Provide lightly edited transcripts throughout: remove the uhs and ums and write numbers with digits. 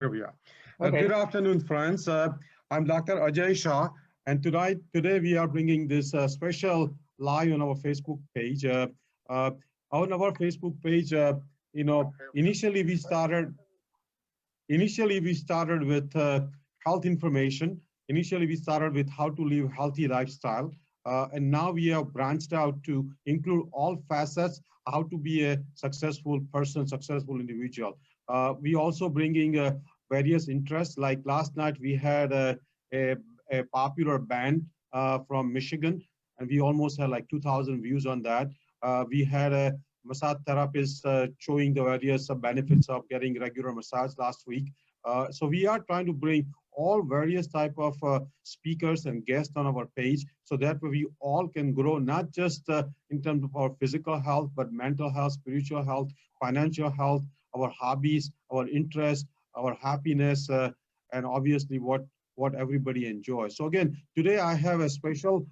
Here we are. Good Okay. afternoon, friends. I'm Dr. Aajay Shah, and today we are bringing this special live on our Facebook page. Uh, on our Facebook page, initially we started with health information. Initially, we started with how to live healthy lifestyle, and now we have branched out to include all facets how to be a successful person, successful individual. We also bringing various interests. Like last night, we had a, a popular band from Michigan, and we almost had like 2,000 views on that. We had a massage therapist showing the various benefits of getting regular massage last week. So we are trying to bring all various type of speakers and guests on our page so that we all can grow, not just in terms of our physical health, but mental health, spiritual health, financial health, our hobbies, our interests, our happiness, and obviously what everybody enjoys. So again, today I have a special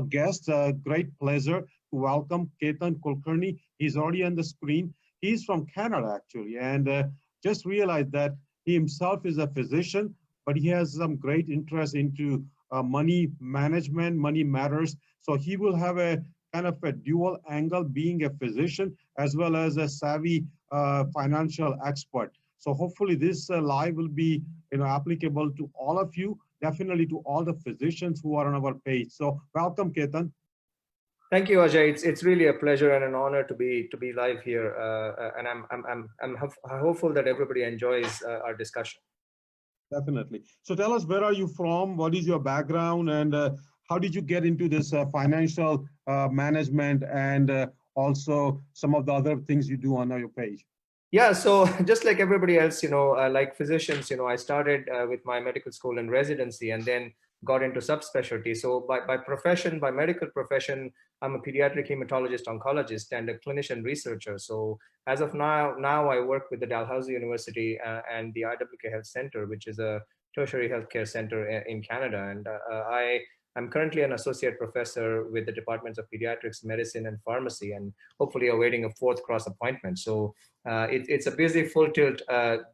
guest, great pleasure to welcome Ketan Kulkarni. He's already on the screen. He's from Canada, actually, and just realized that he himself is a physician, but he has some great interest into money management, money matters. So he will have a kind of a dual angle, being a physician as well as a savvy financial expert. So hopefully this live will be applicable to all of you, definitely to all the physicians who are on our page. So welcome, Ketan. Thank you, Ajay. It's really a pleasure and an honor to be live here, and I'm hopeful that everybody enjoys our discussion. Definitely. So tell us, where are you from? What is your background, and how did you get into this financial management, and also some of the other things you do on your page? Yeah, so just like everybody else, like physicians, I started with my medical school and residency, and then got into subspecialty. So by profession, by medical profession, I'm a pediatric hematologist, oncologist, and a clinician researcher. So as of now I work with the Dalhousie University and the IWK Health Center, which is a tertiary healthcare center in Canada. And I'm currently an associate professor with the departments of pediatrics, medicine, and pharmacy, and hopefully awaiting a fourth cross appointment. So it's a busy, full tilt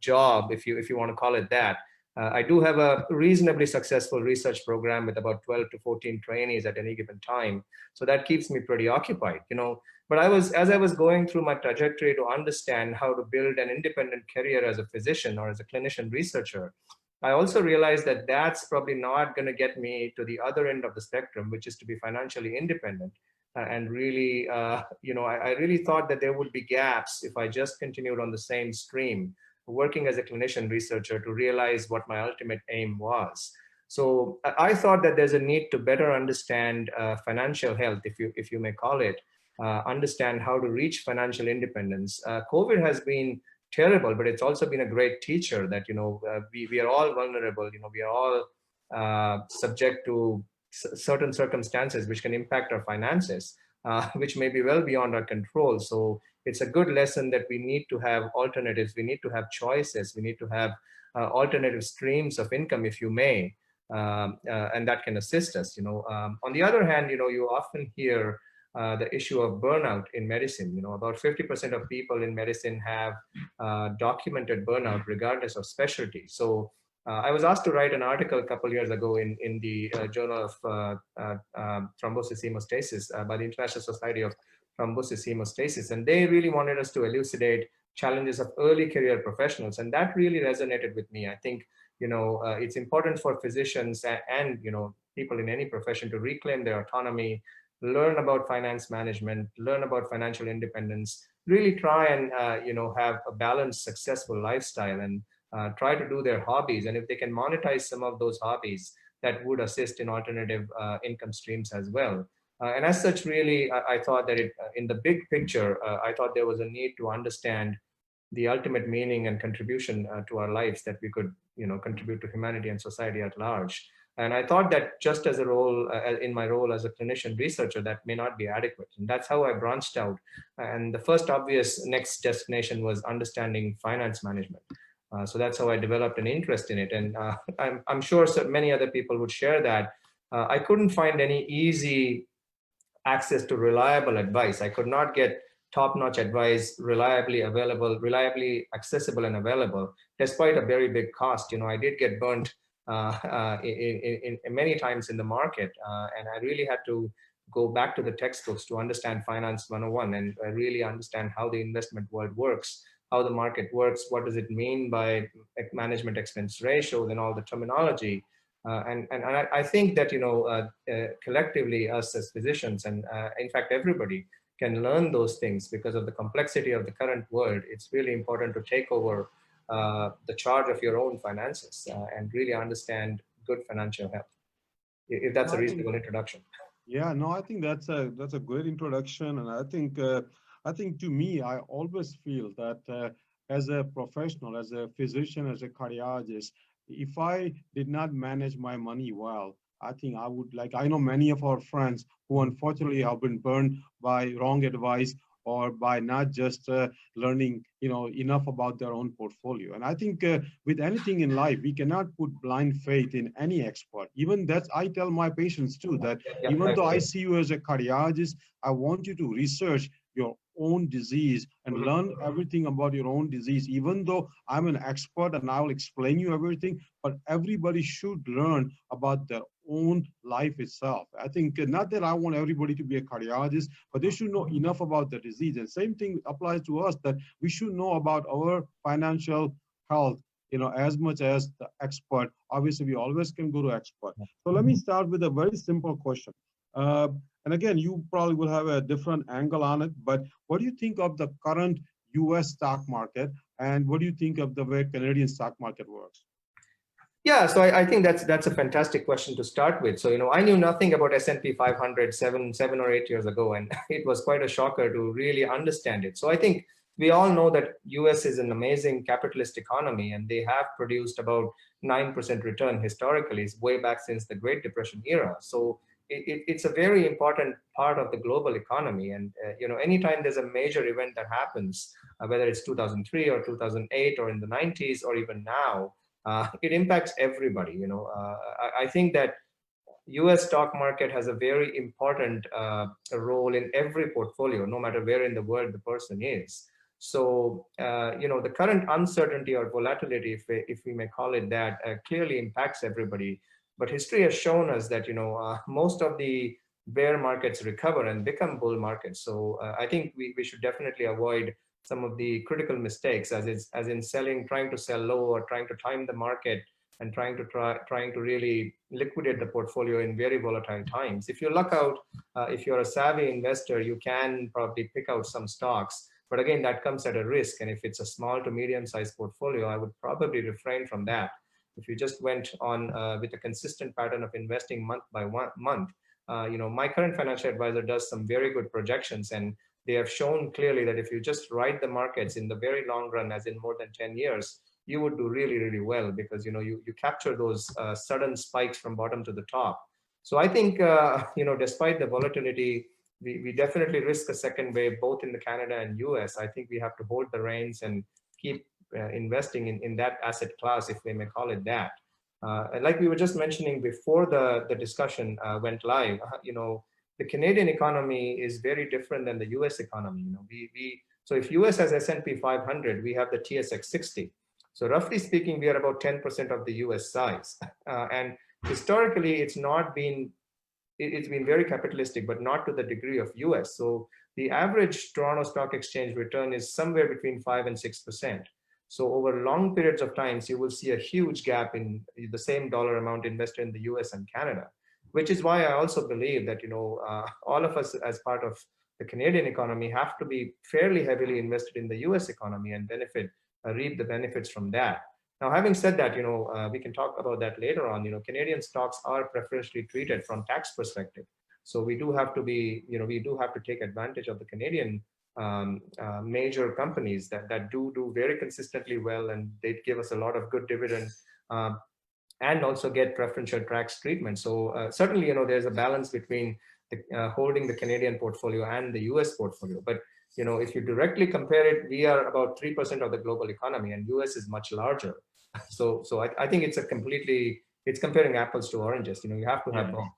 job, if you want to call it that. I do have a reasonably successful research program with about 12 to 14 trainees at any given time, so that keeps me pretty occupied. But as I was going through my trajectory to understand how to build an independent career as a physician or as a clinician researcher, I also realized that that's probably not going to get me to the other end of the spectrum, which is to be financially independent. And really, I really thought that there would be gaps if I just continued on the same stream, working as a clinician researcher, to realize what my ultimate aim was. So I thought that there's a need to better understand financial health, if you may call it, understand how to reach financial independence. COVID has been terrible, but it's also been a great teacher that, we are all vulnerable, we are all subject to certain circumstances which can impact our finances, which may be well beyond our control. So it's a good lesson that we need to have alternatives, we need to have choices, we need to have alternative streams of income, if you may, and that can assist us. On the other hand, you often hear the issue of burnout in medicine. About 50% of people in medicine have documented burnout regardless of specialty. So I was asked to write an article a couple of years ago in the Journal of Thrombosis Hemostasis by the International Society of Thrombosis Hemostasis, and they really wanted us to elucidate challenges of early career professionals, and that really resonated with me. I think it's important for physicians and people in any profession to reclaim their autonomy, learn about finance management, learn about financial independence, really try and have a balanced, successful lifestyle, and try to do their hobbies. And if they can monetize some of those hobbies, that would assist in alternative income streams as well. And as such, really, I thought that in the big picture, I thought there was a need to understand the ultimate meaning and contribution to our lives that we could, contribute to humanity and society at large. And I thought that just as a role, in my role as a clinician researcher, that may not be adequate. And that's how I branched out. And the first obvious next destination was understanding finance management. So that's how I developed an interest in it. And I'm sure so many other people would share that. I couldn't find any easy access to reliable advice. I could not get top-notch advice, reliably available, reliably accessible and available, despite a very big cost. I did get burnt in many times in the market, and I really had to go back to the textbooks to understand Finance 101 and really understand how the investment world works, how the market works, what does it mean by management expense ratio, and all the terminology. I think that, collectively, us as physicians, and in fact, everybody can learn those things because of the complexity of the current world. It's really important to take over the charge of your own finances and really understand good financial health, if No, that's a I think reasonable introduction. yeah, no, I think that's a great introduction, and I think to me, I always feel that as a professional, as a physician, as a cardiologist, if I did not manage my money well, I think I would, like, I know many of our friends who unfortunately have been burned by wrong advice or by not just learning, enough about their own portfolio. And I think with anything in life, we cannot put blind faith in any expert. Even that's, I tell my patients too, that Yeah, I even though I agree. see you as a cardiologist, I want you to research your own disease and Mhm. learn everything about your own disease. Even though I'm an expert and I will explain you everything, but everybody should learn about their own life itself. I think not that I want everybody to be a cardiologist, but they should know enough about the disease. And same thing applies to us, that we should know about our financial health, as much as the expert. Obviously, we always can go to expert. So let me start with a very simple question. Uh, and again, you probably will have a different angle on it, but what do you think of the current US stock market? And what do you think of the way Canadian stock market works? Yeah, so I think that's a fantastic question to start with. So, I knew nothing about S&P 500 7 or 8 years ago, and it was quite a shocker to really understand it. So I think we all know that US is an amazing capitalist economy, and they have produced about 9% return historically, it's way back since the Great Depression era. So it's a very important part of the global economy. And, anytime there's a major event that happens, whether it's 2003 or 2008 or in the 90s or even now, it impacts everybody. I think that U.S. stock market has a very important role in every portfolio, no matter where in the world the person is. So, the current uncertainty or volatility, if we may call it that, clearly impacts everybody. But history has shown us that, most of the bear markets recover and become bull markets. So I think we should definitely avoid some of the critical mistakes, as in selling, trying to sell low, or trying to time the market, and trying to really liquidate the portfolio in very volatile times. If you luck out, if you're a savvy investor, you can probably pick out some stocks, but again, that comes at a risk. And if it's a small to medium sized portfolio, I would probably refrain from that. If you just went on with a consistent pattern of investing month by month, my current financial advisor does some very good projections, and they have shown clearly that if you just ride the markets in the very long run, as in more than 10 years, you would do really, really well, because you capture those sudden spikes from bottom to the top. So I think despite the volatility, we definitely risk a second wave both in the Canada and US. I think we have to hold the reins and keep investing in that asset class, if we may call it that. And like we were just mentioning before the discussion went live, the Canadian economy is very different than the US economy. So if US has S&P 500, we have the TSX 60. So roughly speaking, we are about 10% of the US size. And historically, it's been very capitalistic, but not to the degree of US. So the average Toronto Stock Exchange return is somewhere between 5 and 6%. So over long periods of times, you will see a huge gap in the same dollar amount invested in the US and Canada, which is why I also believe that, all of us as part of the Canadian economy have to be fairly heavily invested in the US economy and reap the benefits from that. Now, having said that, we can talk about that later on. Canadian stocks are preferentially treated from tax perspective. So we do have to we do have to take advantage of the Canadian major companies that do very consistently well, and they give us a lot of good dividend, and also get preferential tax treatment. So certainly, there's a balance between holding the Canadian portfolio and the US portfolio. But if you directly compare it, we are about 3% of the global economy, and US is much larger. So I think it's comparing apples to oranges. You have to have Yeah. both.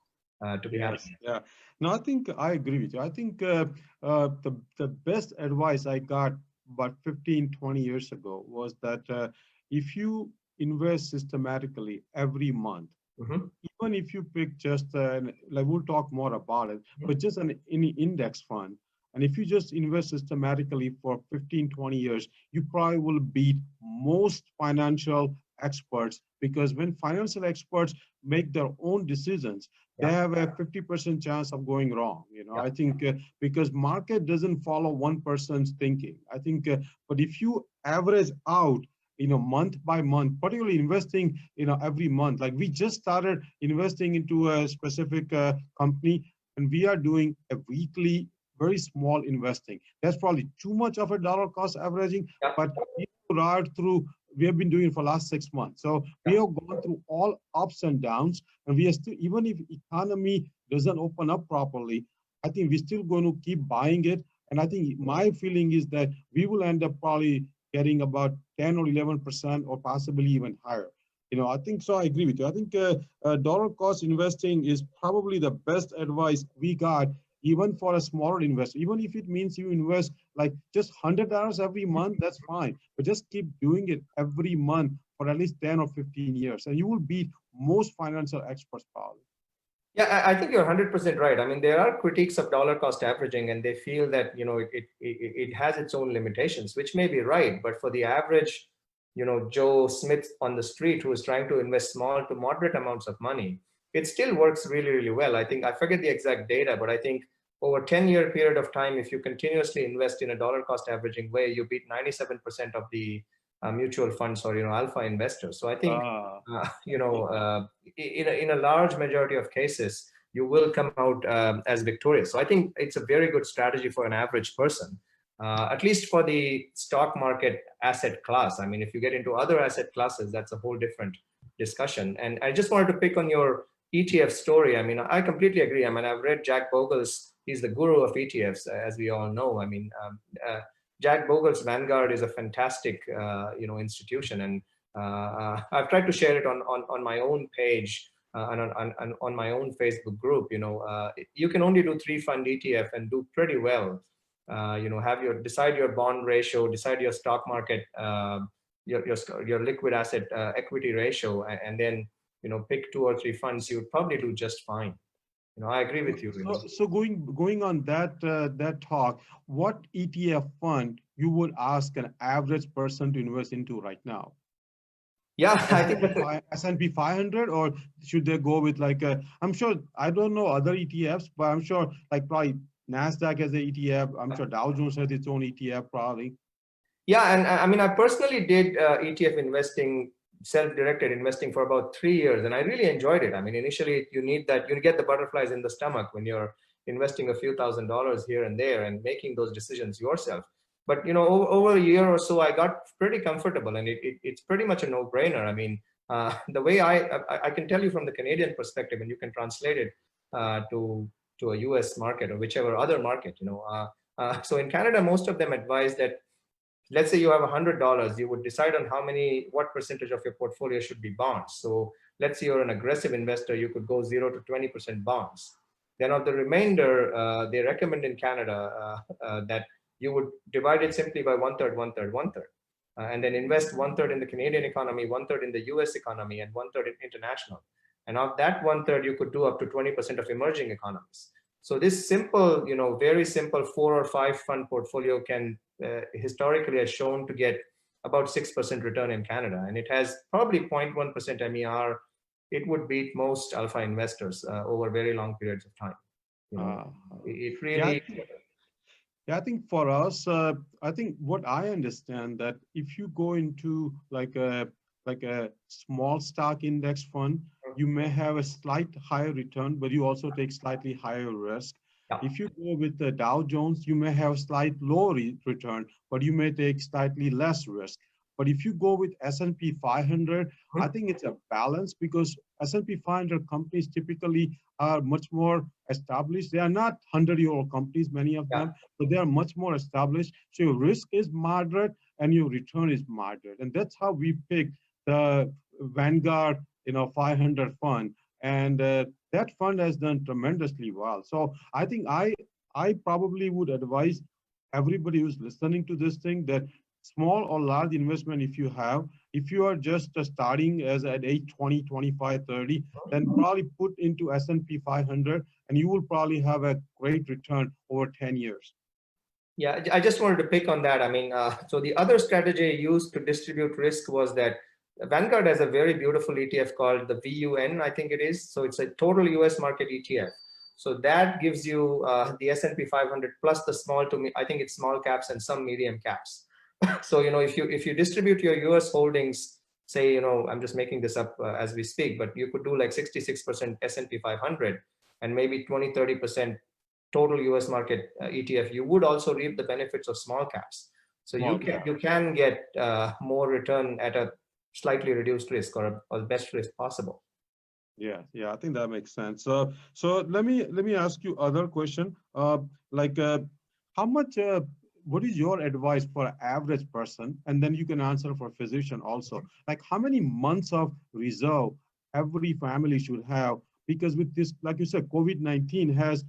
to be Yes, happy. yeah. No, I think I agree with you. I think the best advice I got about 15, 20 years ago was that if you invest systematically every month, Hmm. even if you pick just like we'll talk more about it, but just an any index fund, and if you just invest systematically for 15, 20 years, you probably will beat most financial experts, because when financial experts make their own decisions, they Yeah, have a 50% chance of going wrong. yeah, I think because market doesn't follow one person's thinking. I think, but if you average out, month by month, particularly investing, every month. Like we just started investing into a specific company, and we are doing a weekly, very small investing. That's probably too much of a dollar cost averaging, yeah, but right through, we have been doing it for last 6 months. So we yeah. have gone through all ups and downs, and we are still, even if economy doesn't open up properly, I think we're still going to keep buying it. And I think my feeling is that we will end up probably getting about 10 or 11%, or possibly even higher. I think so. I agree with you. I think dollar cost investing is probably the best advice we got, even for a smaller investor. Even if it means you invest like just $100 every month, that's fine. But just keep doing it every month for at least 10 or 15 years, and you will beat most financial experts probably. Yeah, I think you're 100% right. I mean, there are critiques of dollar cost averaging, and they feel that, it has its own limitations, which may be right. But for the average, Joe Smith on the street who is trying to invest small to moderate amounts of money, it still works really, really well. I think, I forget the exact data, but I think over a 10-year period of time, if you continuously invest in a dollar cost averaging way, you beat 97% of the mutual funds or, alpha investors. So I think, Ah, uh, you know, uh, in a large majority of cases, you will come out as victorious. So I think it's a very good strategy for an average person, at least for the stock market asset class. I mean, if you get into other asset classes, that's a whole different discussion. And I just wanted to pick on your ETF story. I mean, I completely agree. I mean, I've read Jack Bogle's, he's the guru of ETFs, as we all know. I mean, Jack Bogle's Vanguard is a fantastic, institution, and I've tried to share it on my own page and on my own Facebook group. You can only do 3 fund ETF and do pretty well. Have decide your bond ratio, decide your stock market, your liquid asset equity ratio, and then pick 2 or 3 funds. You would probably do just fine. I agree with you. so going on that talk, what ETF fund you would ask an average person to invest into right now? Yeah, I think S&P 5, S&P 500, or should they go with like a, I'm sure, I don't know other ETFs, but I'm sure like probably NASDAQ has a ETF. I'm sure Dow Jones has its own ETF probably. Yeah, and I mean, I personally did ETF investing, self-directed investing for about 3 years, and I really enjoyed it. I mean, initially you need that, you get the butterflies in the stomach when you're investing a few $1,000s here and there and making those decisions yourself. But over a year or so, I got pretty comfortable, and it's pretty much a no-brainer. I mean, the way I can tell you from the Canadian perspective, and you can translate it to a US market or whichever other market. So in Canada, most of them advise that, let's say you have $100, you would decide on what percentage of your portfolio should be bonds. So let's say you're an aggressive investor, you could go 0 to 20% bonds. Then of the remainder, they recommend in Canada that you would divide it simply by 1/3, 1/3, 1/3, and then invest 1/3 in the Canadian economy, 1/3 in the US economy, and 1/3 in international. And of that 1/3, you could do up to 20% of emerging economies. So this simple, very simple 4 or 5 fund portfolio can historically has shown to get about 6% return in Canada, and it has probably 0.1% MER. It would beat most alpha investors over very long periods of time. Uh, It yeah, really, Yeah, I think for us, I think what I understand that if you go into like a small stock index fund, you may have a slight higher return, but you also take slightly higher risk. yeah, If you go with the Dow Jones, you may have slight lower return, but you may take slightly less risk. But if you go with S&P 500, I think it's a balance, because S&P 500 companies typically are much more established. They are not 100-year-old companies, many of yeah, them, but they are much more established. So your risk is moderate and your return is moderate. And that's how we pick the Vanguard, 500 fund. and that fund has done tremendously well. So I think I probably would advise everybody who's listening to this thing that small or large investment, if you have, if you are just starting as at age 20, 25, 30, then probably put into S&P 500, and you will probably have a great return over 10 years. Yeah, I just wanted to pick on that. I mean, so the other strategy used to distribute risk was that Vanguard has a very beautiful ETF called the VUN, I think it is. So it's a total US market ETF. So that gives you the S&P 500 plus the small to, I think it's small caps and some medium caps. So, if you distribute your US holdings, say, I'm just making this up as we speak, but you could do like 66% S&P 500 and maybe 20-30% total US market ETF, you would also reap the benefits of small caps. So you can get more return at a slightly reduced risk, or best risk possible. Yeah, yeah, I think that makes sense. So let me ask you other question. Like, how much? What is your advice for an average person? And then you can answer for physician also. Like, how many months of reserve every family should have? Because with this, like you said, COVID-19 has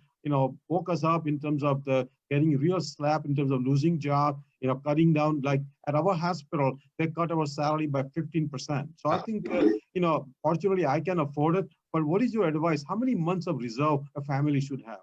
woke us up in terms of the getting real slap in terms of losing job. Cutting down. Like at our hospital, they cut our salary by 15%. So I think. Fortunately, I can afford it. But what is your advice? How many months of reserve a family should have?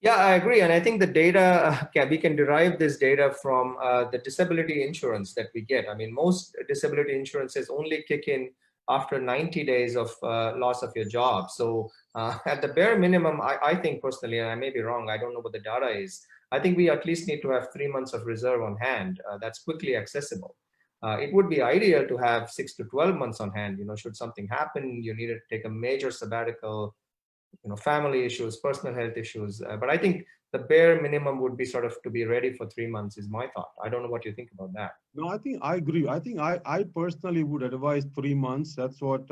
Yeah, I agree. And I think the data, we can derive this data from the disability insurance that we get. I mean, most disability insurances only kick in after 90 days of loss of your job. So at the bare minimum, I think personally, and I may be wrong, I don't know what the data is, I think we at least need to have 3 months of reserve on hand that's quickly accessible. It would be ideal to have 6 to 12 months on hand. Should something happen, you need to take a major sabbatical, family issues, personal health issues. But I think the bare minimum would be sort of to be ready for 3 months is my thought. I don't know what you think about that. No, I think I agree. I think I personally would advise 3 months. That's what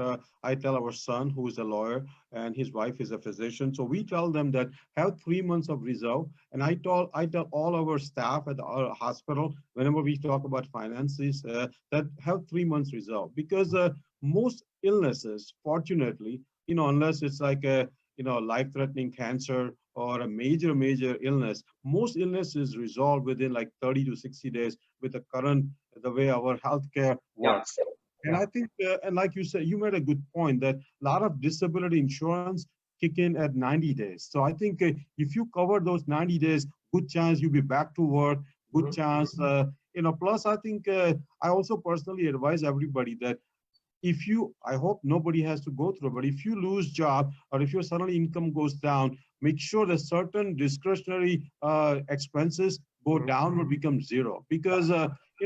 I tell our son, who is a lawyer, and his wife is a physician. So we tell them that have 3 months of reserve. And I tell all our staff at our hospital, whenever we talk about finances, that have 3 months reserve, because most illnesses, fortunately, unless it's like a life-threatening cancer or a major illness, most illnesses resolve within like 30 to 60 days with the way our healthcare Yeah. works. And Yeah. I think, and like you said, you made a good point that a lot of disability insurance kick in at 90 days. So I think if you cover those 90 days, good chance you'll be back to work, good chance, plus I think I also personally advise everybody that if you, I hope nobody has to go through, but if you lose job or if your suddenly income goes down, make sure that certain discretionary expenses go down or become zero. Because,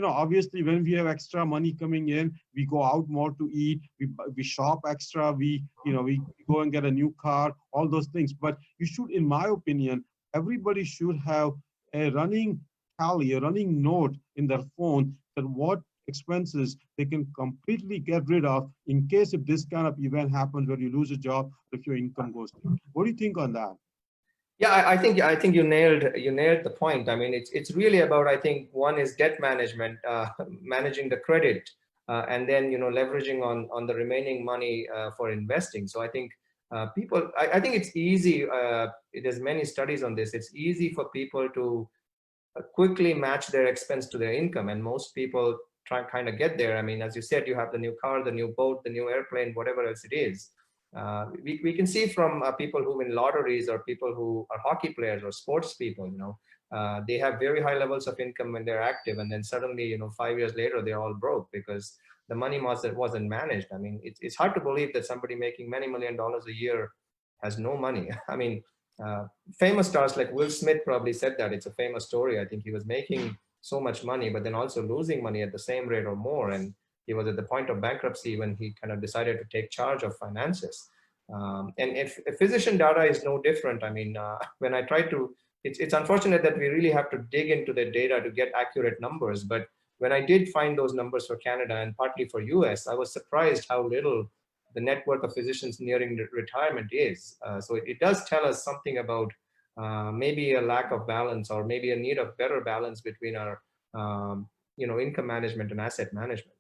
obviously when we have extra money coming in, we go out more to eat, we shop extra, we go and get a new car, all those things. But you should, in my opinion, everybody should have a running tally, a running note in their phone that what expenses they can completely get rid of in case if this kind of event happens where you lose a job, if your income goes down. What do you think on that? Yeah, I think you nailed the point. I mean, it's really about, I think one is debt management, managing the credit, and then leveraging on the remaining money for investing. So I think people, I think it's easy. There's many studies on this. It's easy for people to quickly match their expense to their income, and most people try kind of get there. I mean, as you said, you have the new car, the new boat, the new airplane, whatever else it is. We can see from people who win lotteries or people who are hockey players or sports people, they have very high levels of income when they're active, and then suddenly, 5 years later, they're all broke because the money wasn't managed. I mean, it's hard to believe that somebody making many $million a year has no money. I mean, famous stars like Will Smith probably said that. It's a famous story. I think he was making so much money, but then also losing money at the same rate or more. And he was at the point of bankruptcy when he kind of decided to take charge of finances. And if physician data is no different. I mean, when I try to, it's unfortunate that we really have to dig into the data to get accurate numbers. But when I did find those numbers for Canada and partly for US, I was surprised how little the network of physicians nearing retirement is. So it does tell us something about maybe a lack of balance or maybe a need of better balance between our income management and asset management.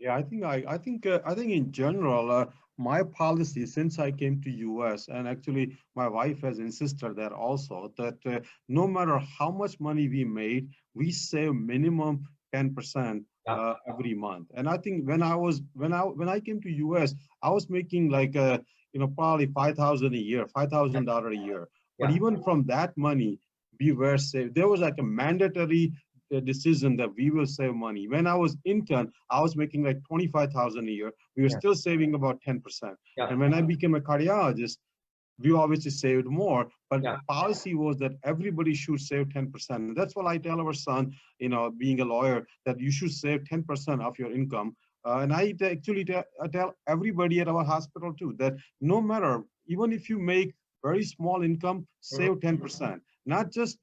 Yeah, I think in general, my policy since I came to US, and actually my wife has insisted that also, that no matter how much money we made, we save minimum 10% Yeah, every month. And I think when I came to US, I was making like probably 5,000 a year, $5,000 a year. But yeah, even from that money, we were saved. There was like a mandatory decision that we will save money. When I was intern, I was making like 25,000 a year. We were yeah, still saving about 10%. yeah, And when I became a cardiologist, we obviously saved more, but yeah, policy was that everybody should save 10%. And that's what I tell our son, being a lawyer, that you should save 10% of your income. And I tell everybody at our hospital too, that no matter, even if you make very small income, mhm, save 10%. Not just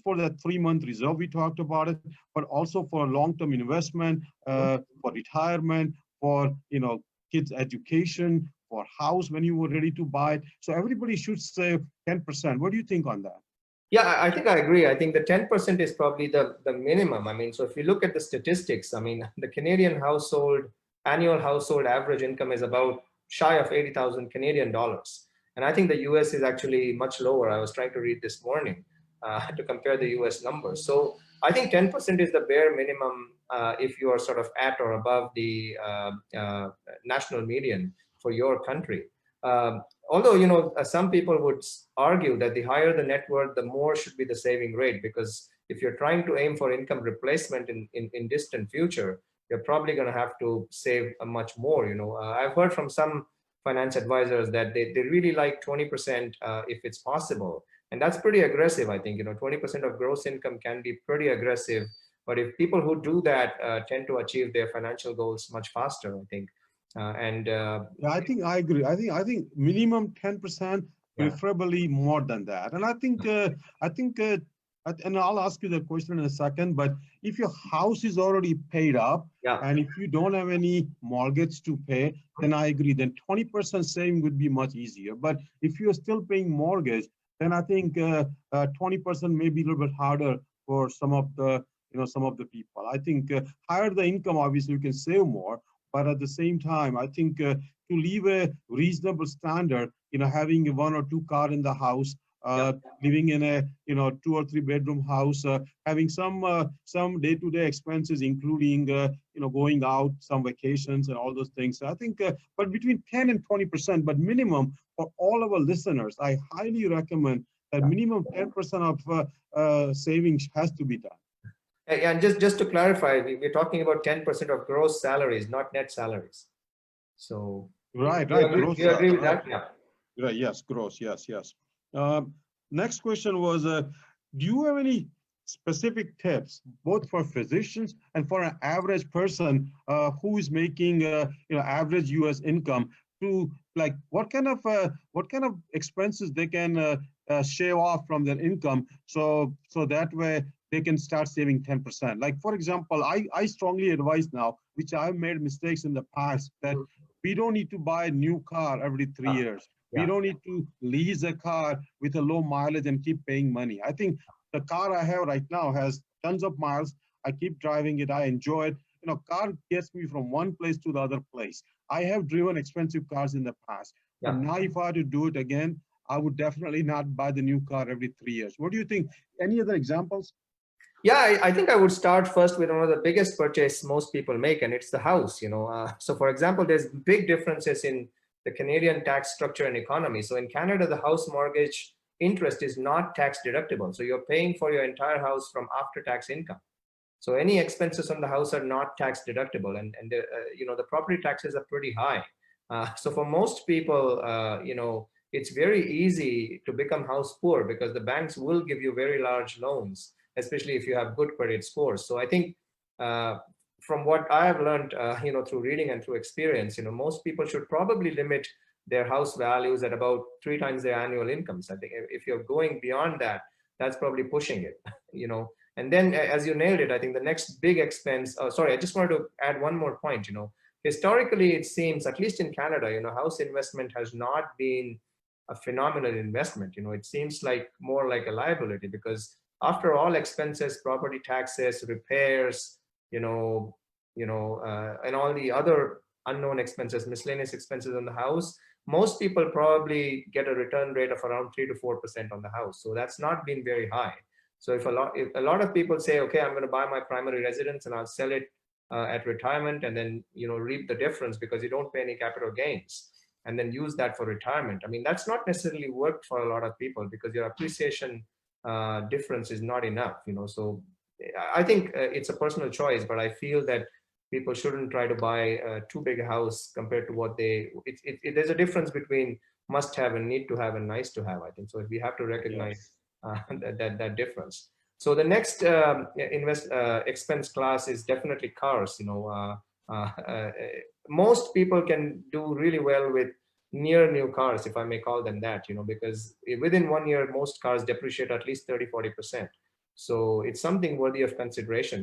for that 3 month reserve we talked about it, but also for long-term investment, mhm. for retirement, for kids' education, for house when you were ready to buy it. So everybody should save 10%. What do you think on that? Yeah, I think I agree. I think the 10% is probably the minimum. I mean, so if you look at the statistics, I mean, the Canadian household annual household average income is about shy of 80,000 Canadian dollars. And I think the US is actually much lower. I was trying to read this morning to compare the US numbers. So I think 10% is the bare minimum if you are sort of at or above the national median for your country. Um, Although some people would argue that the higher the net worth, the more should be the saving rate, because if you're trying to aim for income replacement in distant future, you're probably going to have to save a much more. I've heard from some finance advisors that they really like 20% if it's possible, and that's pretty aggressive. I think 20% of gross income can be pretty aggressive, but if people who do that tend to achieve their financial goals much faster, I think. And Yeah, I think I agree. I think minimum 10%, yeah, preferably more than that. And I think and I'll ask you the question in a second, but if your house is already paid up yeah. and if you don't have any mortgage to pay, then I agree. Then 20% saving would be much easier. But if you're still paying mortgage, then I think 20% may be a little bit harder for some of the people. I think higher the income, obviously you can save more, but at the same time, I think to leave a reasonable standard, having one or two car in the house, Yeah. living in a 2 or 3 bedroom house, having some day-to-day expenses, including going out, some vacations, and all those things. So I think, but between 10 and 20%, but minimum for all of our listeners, I highly recommend that Yeah. minimum 10% of savings has to be done. And just to clarify, we're talking about 10% of gross salaries, not net salaries. So Right, you right. agree, Gross. you agree with that? Yeah. Right, yes, gross. Yes, yes. Next question was, do you have any specific tips, both for physicians and for an average person who is making, average U.S. income, to like what kind of expenses they can shave off from their income, so that way they can start saving 10%. Like for example, I strongly advise now, which I've made mistakes in the past, that Mhm. we don't need to buy a new car every three Yeah. years. We Yeah. don't need to lease a car with a low mileage and keep paying money. I think the car I have right now has tons of miles. I keep driving it. I enjoy it. Car gets me from one place to the other place. I have driven expensive cars in the past, but Yeah. now if I had to do it again, I would definitely not buy the new car every 3 years. What do you think? Any other examples? Yeah, I think I would start first with one of the biggest purchase most people make, and it's the house. So for example, there's big differences in the Canadian tax structure and economy. So in Canada, the house mortgage interest is not tax deductible. So you're paying for your entire house from after tax income. So any expenses on the house are not tax deductible, and the property taxes are pretty high. So for most people, it's very easy to become house poor because the banks will give you very large loans, especially if you have good credit scores. So I think uh, from what I have learned, through reading and through experience, most people should probably limit their house values at about 3 times their annual incomes. I think if you're going beyond that, that's probably pushing it. you know and then, as you nailed it, I think the next big expense. Oh, sorry, I just wanted to add one more point. Historically, it seems, at least in Canada, house investment has not been a phenomenal investment. It seems like more like a liability because after all expenses, property taxes, repairs, you know, and all the other unknown expenses, miscellaneous expenses on the house, most people probably get a return rate of around 3 to 4% on the house. So that's not been very high. So if a lot of people say, okay, I'm going to buy my primary residence and I'll sell it at retirement, and then reap the difference because you don't pay any capital gains, and then use that for retirement. I mean, that's not necessarily worked for a lot of people because your appreciation difference is not enough. So I think it's a personal choice, but I feel that people shouldn't try to buy too big a house compared to what there's a difference between must have and need to have and nice to have, I think. So we have to recognize Yes. that difference. So the next expense class is definitely cars. Most people can do really well with near new cars, if I may call them that, because within 1 year, most cars depreciate at least 30–40%. So it's something worthy of consideration.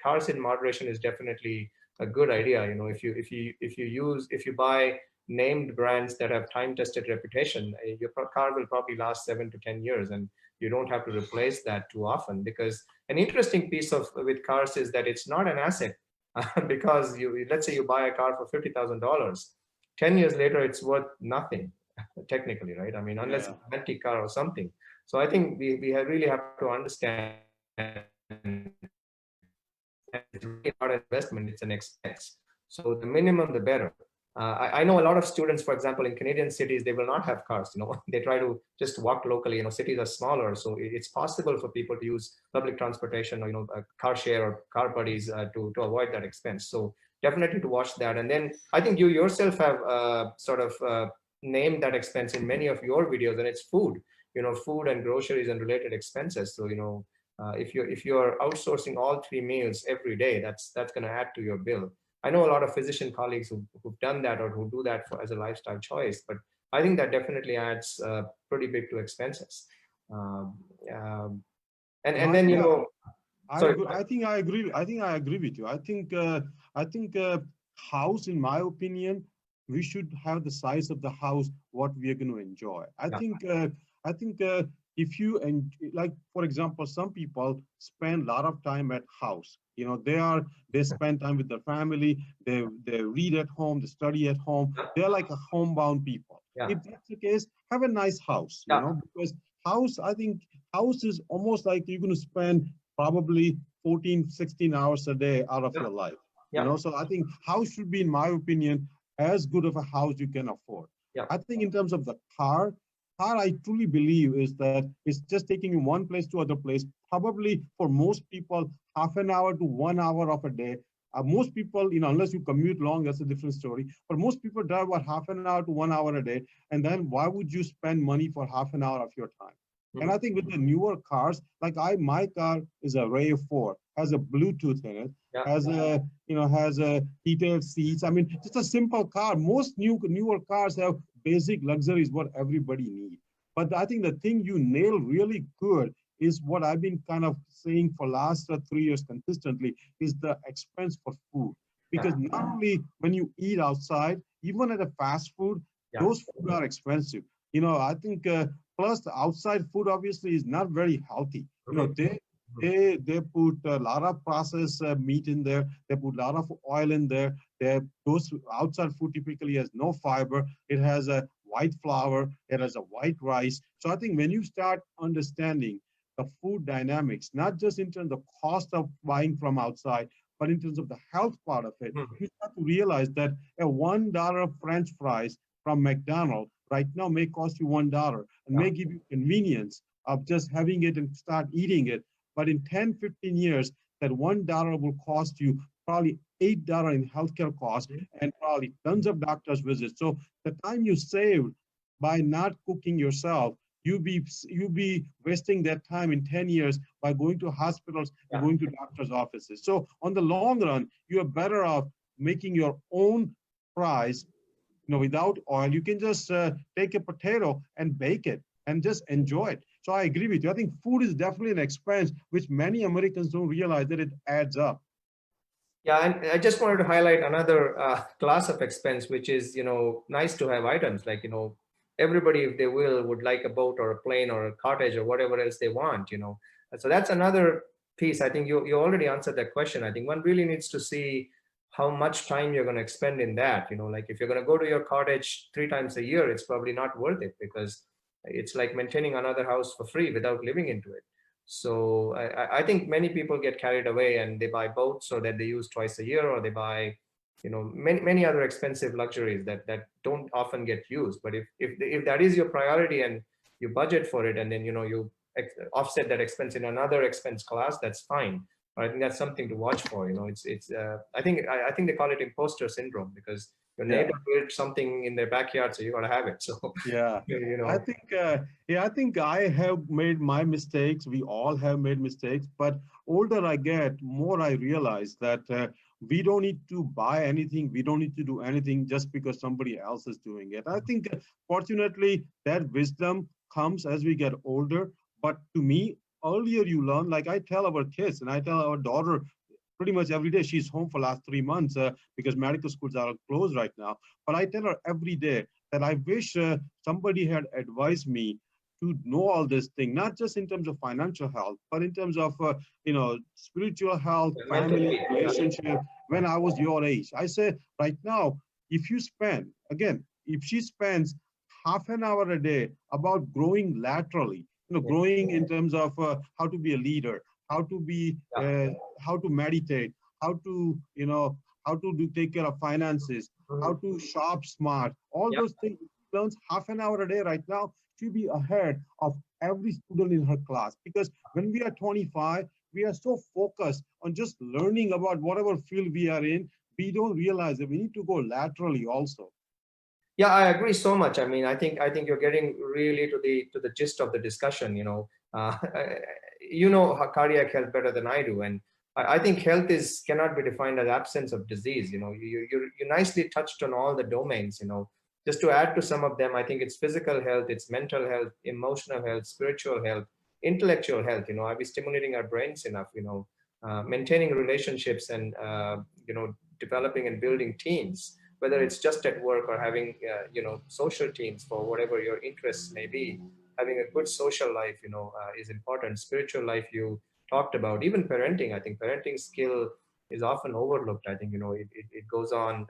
Cars in moderation is definitely a good idea. If you buy named brands that have time-tested reputation, your car will probably last 7 to 10 years, and you don't have to replace that too often. Because an interesting piece of with cars is that it's not an asset, because let's say you buy a car for $50,000, 10 years later it's worth nothing, technically, right? I mean, unless Yeah. it's an antique car or something. So I think really have to understand it's really not an investment, it's an expense. So the minimum, the better. I know a lot of students, for example, in Canadian cities, they will not have cars. They try to just walk locally. Cities are smaller, so it's possible for people to use public transportation or car share or car buddies to avoid that expense. So definitely to watch that. And then I think you yourself have sort of named that expense in many of your videos, and it's food. Food and groceries and related expenses. So if you're outsourcing all 3 meals every day, that's going to add to your bill. I know a lot of physician colleagues who've done that or who do that as a lifestyle choice, but I think that definitely adds pretty big to expenses. Um, um, and No, then yeah, sorry. I think I agree. I think I agree with you. I think house, in my opinion, we should have the size of the house what we are going to enjoy. Yeah, I think if you and like for example, some people spend a lot of time at house. They spend time with their family. They read at home. They study at home. They're like a homebound people. yeah, If that's the case, have a nice house. yeah, Because house, I think house is almost like you're going to spend probably 14, 16 hours a day out of yeah, your life. yeah, So I think house should be, in my opinion, as good of a house you can afford. yeah, I think in terms of the car I truly believe is that it's just taking you one place to other place. Probably for most people, half an hour to 1 hour of a day. Most people, unless you commute long, that's a different story. But most people drive about half an hour to 1 hour a day. And then why would you spend money for half an hour of your time? And mhm, I think with the newer cars, like my car is a Ray 4, has a Bluetooth in it, yeah, has a heated seats. I mean, just a simple car. Most newer cars have basic luxuries what everybody needs. But I think the thing you nail really good is what I've been kind of saying for last 3 years consistently is the expense for food. yeah, Because not only when you eat outside, even at a fast food, yeah, those food are expensive. I think plus the outside food obviously is not very healthy. mhm, They put a lot of processed meat in there. They put a lot of oil in there. Those outside food typically has no fiber. It has a white flour. It has a white rice. So I think when you start understanding the food dynamics, not just in terms of cost of buying from outside, but in terms of the health part of it, mhm, you start to realize that a $1 French fries from McDonald's right now may cost you $1 and yeah, may give you convenience of just having it and start eating it. But in 10, 15 years, that $1 will cost you probably $8 in healthcare costs mhm, and probably tons of doctor's visits. So the time you saved by not cooking yourself, you be wasting that time in 10 years by going to hospitals and yeah. going to doctors' offices. So on the long run, you are better off making your own fries without oil. You can just take a potato and bake it and just enjoy it. So I agree with you. I think food is definitely an expense which many Americans don't realize that it adds up. Yeah, and I just wanted to highlight another class of expense, which is, nice to have items like, everybody, if they will, would like a boat or a plane or a cottage or whatever else they want. So that's another piece, I think you already answered that question. I think one really needs to see how much time you're going to expend in that. Like if you're going to go to your cottage 3 times a year, it's probably not worth it, because it's like maintaining another house for free without living into it. So I think many people get carried away and they buy boats so that they use twice a year, or they buy, many other expensive luxuries that don't often get used. But if that is your priority and you budget for it, and then you offset that expense in another expense class, that's fine. But I think that's something to watch for. It's I think they call it imposter syndrome, because your Yeah. neighbor built something in their backyard, so you got to have it. So Yeah, you I know think, yeah, I think I have made my mistakes. We all have made mistakes, but older I get, more I realize that we don't need to buy anything. We don't need to do anything just because somebody else is doing it. I think, fortunately, that wisdom comes as we get older. But to me, earlier you learn, like I tell our kids and I tell our daughter pretty much every day. She's home for last 3 months because medical schools are closed right now. But I tell her every day that I wish somebody had advised me to know all this thing, not just in terms of financial health, but in terms of spiritual health, mental family, peace. Yeah. relationship. When I was your age, I said right now, if you spend again, if she spends half an hour a day about growing laterally, Yeah. growing in terms of how to be a leader, how to be, Yeah. how to meditate, how to, how to take care of finances, how Mhm. to shop smart, all Yeah. those things. She learns half an hour a day right now. She'll be ahead of every student in her class, because when we are 25, we are so focused on just learning about whatever field we are in. We don't realize that we need to go laterally also. Yeah, I agree so much. I mean, I think you're getting really to the gist of the discussion. You know how cardiac health better than I do, and I think health is cannot be defined as absence of disease. You nicely touched on all the domains. Just to add to some of them, I think it's physical health, it's mental health, emotional health, spiritual health, intellectual health. Are we stimulating our brains enough? Maintaining relationships, and developing and building teams, whether it's just at work or having social teams for whatever your interests may be. Having a good social life is important. Spiritual life, you talked about. Even parenting, I think parenting skill is often overlooked. I think it goes on.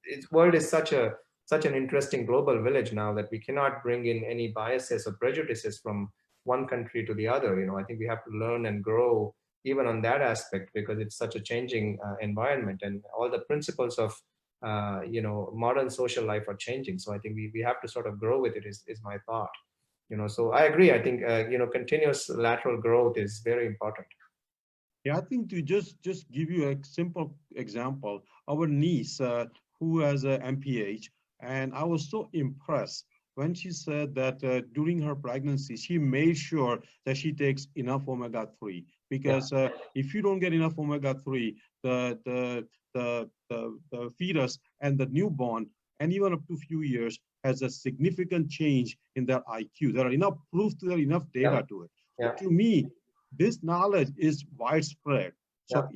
Its world is such an interesting global village now, that we cannot bring in any biases or prejudices from one country to the other. I think we have to learn and grow even on that aspect, because it's such a changing environment, and all the principles of modern social life are changing. So I think we have to sort of grow with it, is my thought. So I agree. I think continuous lateral growth is very important. Yeah, I think to just give you a simple example, our niece who has a MPH, and I was so impressed when she said that during her pregnancy, she made sure that she takes enough omega-3, Yeah. because if you don't get enough omega-3, the fetus and the newborn, and even up to few years, has a significant change in their IQ. There are enough proof, there are enough Yeah. data to it. So Yeah. to me, this knowledge is widespread. Yeah. So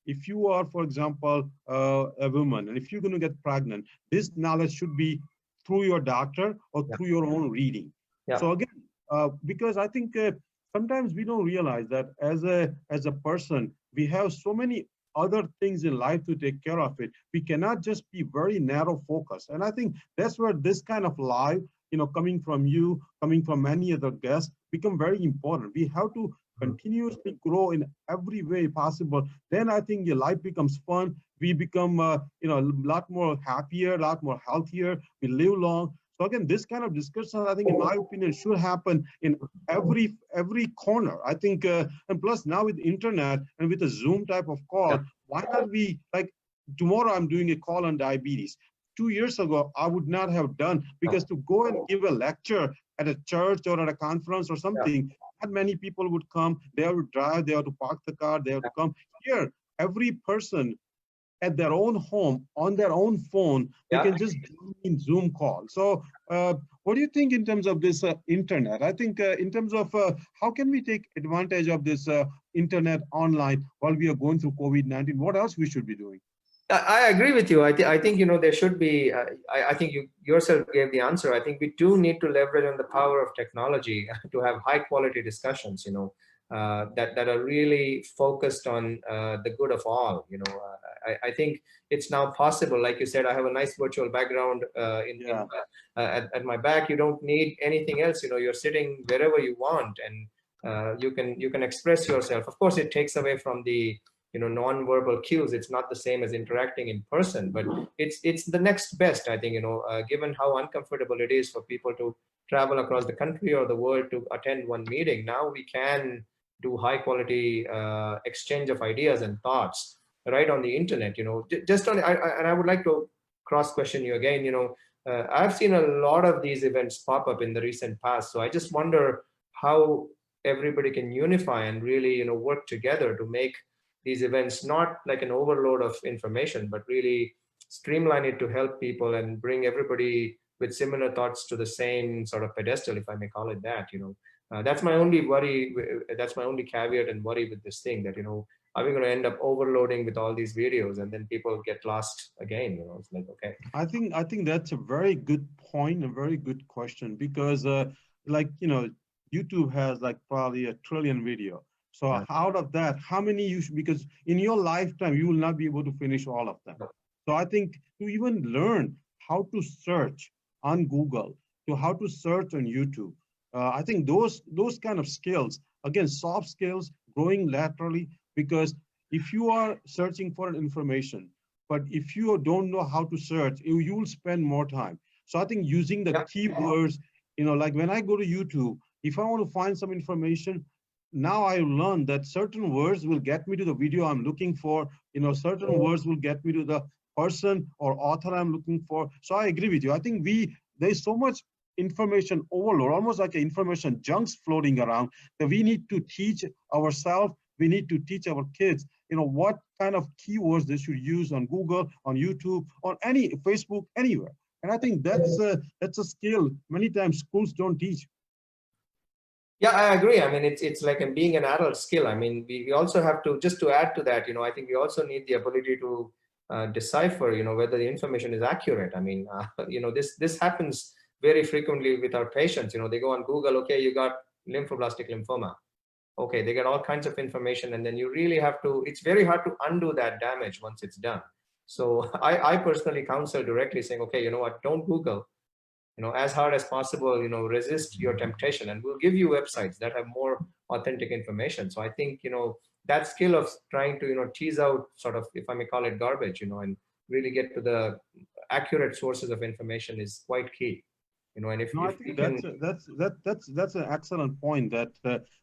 if you are, for example, a woman, and if you're going to get pregnant, this knowledge should be through your doctor or Yeah. through your own reading. Yeah. So again, because I think sometimes we don't realize that as a person, we have so many other things in life to take care of it. We cannot just be very narrow focused. And I think that's where this kind of live, coming from you, coming from many other guests, become very important. We have to Mhm. continuously grow in every way possible. Then I think your life becomes fun. We become, a lot more happier, a lot more healthier. We live long. So again, this kind of discussion, I think, in my opinion, should happen in every corner. I think, and plus now with internet and with a Zoom type of Yeah. call, why not we like tomorrow? I'm doing a call on diabetes. 2 years ago, I would not have done, Yeah. because to go and give a lecture at a church or at a conference or Yeah. something, not many people would come. They have to drive, they have to park the car, they have to come. Here, every person at their own home, on their own phone, they Yeah. can just join in Zoom call. So what do you think in terms of this internet? I think in terms of how can we take advantage of this internet online while we are going through COVID-19? What else we should be doing? I agree with you. I think there should be. I think you yourself gave the answer. I think we do need to leverage on the power of technology to have high quality discussions. that are really focused on the good of all. I think it's now possible. Like you said, I have a nice virtual background Yeah. at my back. You don't need anything else. You're sitting wherever you want, and you can express yourself. Of course, it takes away from the non-verbal cues. It's not the same as interacting in person, but it's the next best, I think. Given how uncomfortable it is for people to travel across the country or the world to attend one meeting, now we can do high quality exchange of ideas and thoughts right on the internet. Just on and I would like to cross question you again. I've seen a lot of these events pop up in the recent past, so I just wonder how everybody can unify and really work together to make these events not like an overload of information, but really streamline it to help people and bring everybody with similar thoughts to the same sort of pedestal, if I may call it that. That's my only worry. That's my only caveat and worry with this thing, that are we going to end up overloading with all these videos and then people get lost again? It's like, okay. I think that's a very good point, a very good question, because like YouTube has like probably a trillion video. So Yeah. out of that, how many you should, because in your lifetime you will not be able to finish all of them. So I think to even learn how to search on Google, to how to search on YouTube, I think those kind of skills, again, soft skills, growing laterally, because if you are searching for an information, but if you don't know how to search, you will spend more time. So I think using the Yeah. keywords, like when I go to YouTube, if I want to find some information, now I learn that certain words will get me to the video I'm looking for. Certain words will get me to the person or author I'm looking for. So I agree with you. I think there's so much information overload, almost like information junks floating around, that we need to teach ourselves. We need to teach our kids, what kind of keywords they should use on Google, on YouTube, on any Facebook, anywhere. And I think that's a skill many times schools don't teach. Yeah, I agree. I mean, it's like in being an adult skill. I mean, we also have to, just to add to that, I think we also need the ability to decipher, whether the information is accurate. I mean, this happens very frequently with our patients. They go on Google, okay, you got lymphoblastic lymphoma. Okay, they get all kinds of information, and then you really have to, it's very hard to undo that damage once it's done. So I personally counsel directly, saying, okay, you know what, don't Google, as hard as possible, resist your temptation, and we'll give you websites that have more authentic information. So I think, that skill of trying to, tease out sort of, if I may call it, garbage, and really get to the accurate sources of information is quite key. And No, I if we think can. that's an excellent point, that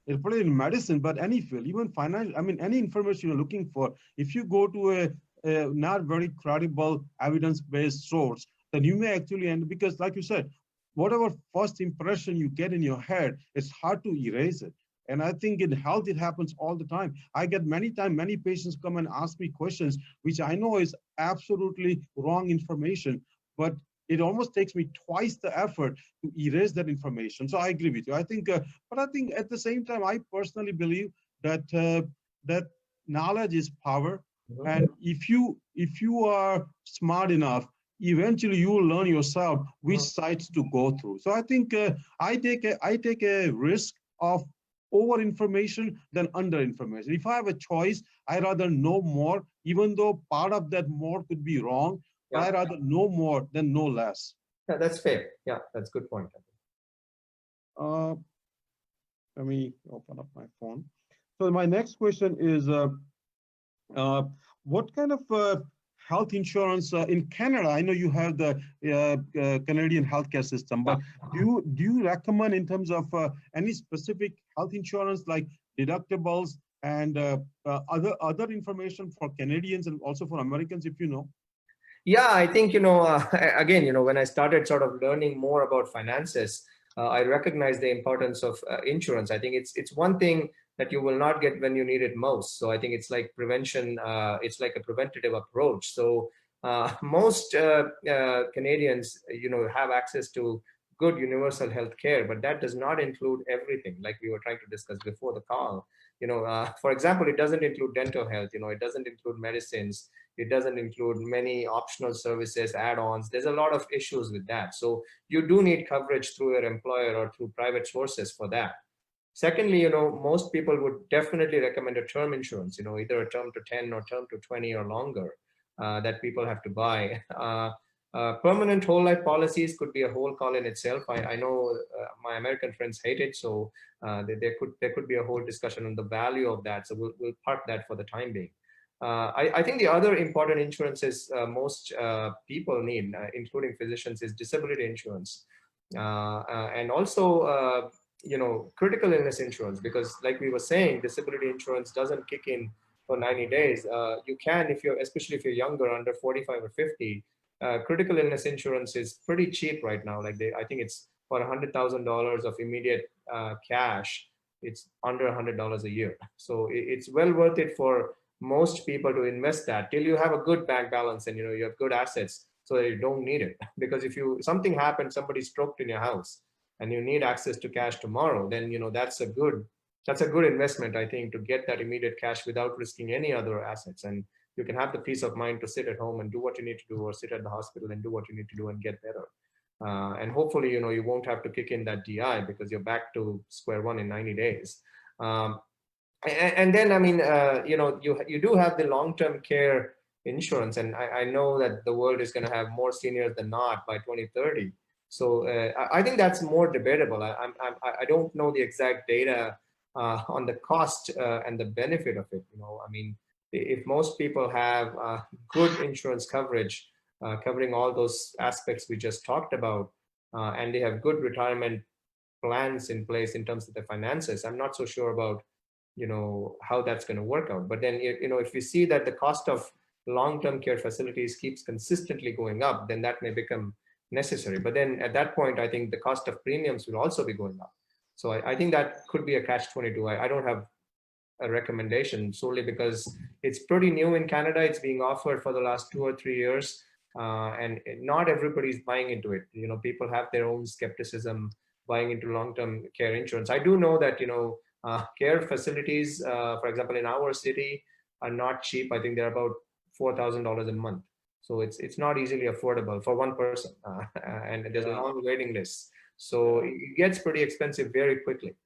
it's probably in medicine, but any field, even financial. I mean, any information you're looking for, if you go to a not very credible evidence-based source, then you may actually end, because, like you said, whatever first impression you get in your head, it's hard to erase it. And I think in health, it happens all the time. I get many patients come and ask me questions, which I know is absolutely wrong information, but it almost takes me twice the effort to erase that information. So I agree with you. I think, but I think at the same time, I personally believe that that knowledge is power, Mhm. and if you are smart enough, eventually you will learn yourself which Mhm. sites to go through. So I think I take a risk of over information than under information. If I have a choice, I rather know more, even though part of that more could be wrong, but I Yeah, rather know more than know less. yeah, that's fair. Yeah, that's a good point. Uh, Let me open up my phone. So my next question is, uh, what kind of health insurance in Canada? I know you have the Canadian healthcare system, Yeah. but do you recommend in terms of any specific health insurance, like deductibles and other information for Canadians and also for Americans, if you know? Yeah, I think, again, when I started sort of learning more about finances, I recognized the importance of insurance. I think it's one thing that you will not get when you need it most. So I think it's like prevention. It's like a preventative approach. So most Canadians, have access to good universal health care, but that does not include everything, like we were trying to discuss before the call. For example, it doesn't include dental health. It doesn't include medicines. It doesn't include many optional services, add-ons. There's a lot of issues with that. So you do need coverage through your employer or through private sources for that. Secondly, most people would definitely recommend a term insurance, either a term to 10 or term to 20 or longer, that people have to buy. Permanent whole life policies could be a whole call in itself. I know my American friends hate it, so there could be a whole discussion on the value of that. So we'll park that for the time being. I think the other important insurances most people need, including physicians, is disability insurance, and also critical illness insurance, because like we were saying, disability insurance doesn't kick in for 90 days. You can, especially if you're younger, under 45 or 50. Critical illness insurance is pretty cheap right now. I think it's for $100,000 of immediate cash. It's under $100 a year. So it's well worth it for most people to invest that till you have a good bank balance and you have good assets, so that you don't need it. Because if something happens, somebody stroked in your house, and you need access to cash tomorrow, then that's a good investment, I think, to get that immediate cash without risking any other assets. And you can have the peace of mind to sit at home and do what you need to do, or sit at the hospital and do what you need to do and get better. And hopefully, you won't have to kick in that DI, because you're back to square one in 90 days. And then, I mean, you do have the long-term care insurance, and I know that the world is going to have more seniors than not by 2030. So I think that's more debatable. I don't know the exact data on the cost and the benefit of it. I mean, if most people have good insurance coverage covering all those aspects we just talked about, and they have good retirement plans in place in terms of their finances, I'm not so sure about how that's going to work out. But then if we see that the cost of long-term care facilities keeps consistently going up, then that may become necessary. But then at that point, I think the cost of premiums will also be going up. So I think that could be a catch-22. I don't have a recommendation, solely because it's pretty new in Canada. It's being offered for the last 2 or 3 years, and not everybody's buying into it. People have their own skepticism buying into long-term care insurance. I do know that care facilities, for example, in our city, are not cheap. I think they're about $4,000 a month. So it's not easily affordable for one person, and there's a long waiting list. So it gets pretty expensive very quickly.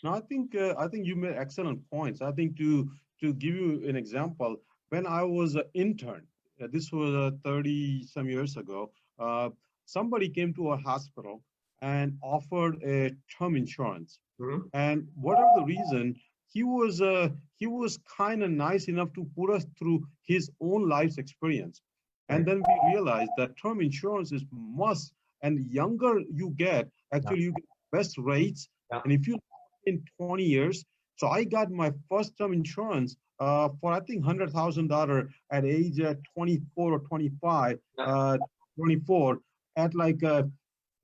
No, I think you made excellent points. I think to give you an example, when I was an intern, this was 30 some years ago, somebody came to our hospital and offered a term insurance. Mhm. And whatever the reason, he was kind of nice enough to put us through his own life's experience. And then we realized that term insurance is must. And younger you get, Yeah. actually you get best rates. Yeah. And if you in 20 years, so I got my first term insurance for I think $100,000 at age 24 or 25, Yeah. 24, at like a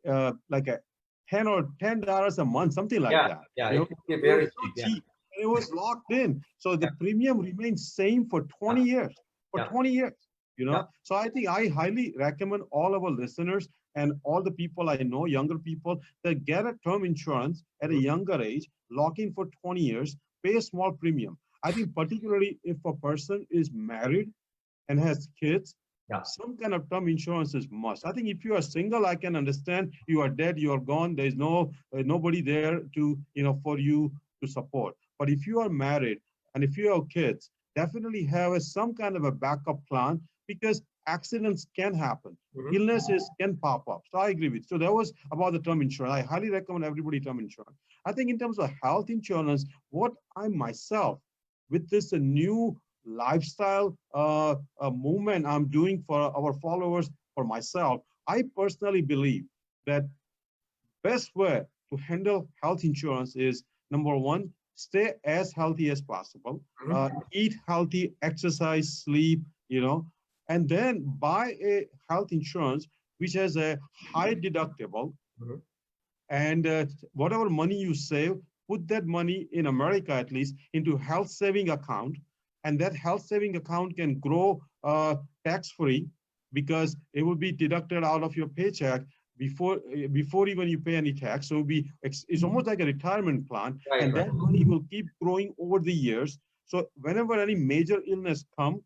$10 a month, something like Yeah, that. yeah, You it know, could be it was very so cheap. Yeah, cheap. And it was locked in. So the yeah, premium remains same for 20 years. For yeah, 20 years. yeah. So I think I highly recommend all of our listeners and all the people I know, younger people, that get a term insurance at a Mhm. younger age, lock in for 20 years, pay a small premium. I think particularly if a person is married and has kids, Yeah. some kind of term insurance is must. I think if you are single, I can understand you are dead, you are gone. There's nobody there to for you to support. But if you are married and if you have kids, definitely have some kind of a backup plan, because accidents can happen, Mhm. illnesses can pop up. So I agree with you. So that was about the term insurance. I highly recommend everybody term insurance. I think in terms of health insurance, what I myself, with this new lifestyle movement I'm doing for our followers, for myself, I personally believe that best way to handle health insurance is, number one, stay as healthy as possible, Mhm. eat healthy, exercise, sleep, and then buy a health insurance which has a high deductible, Mhm. and whatever money you save, put that money, in America at least, into health saving account, and that health saving account can grow tax free, because it will be deducted out of your paycheck before even you pay any tax. So it's almost like a retirement plan, Right, and right. that money will keep growing over the years. So whenever any major illness come,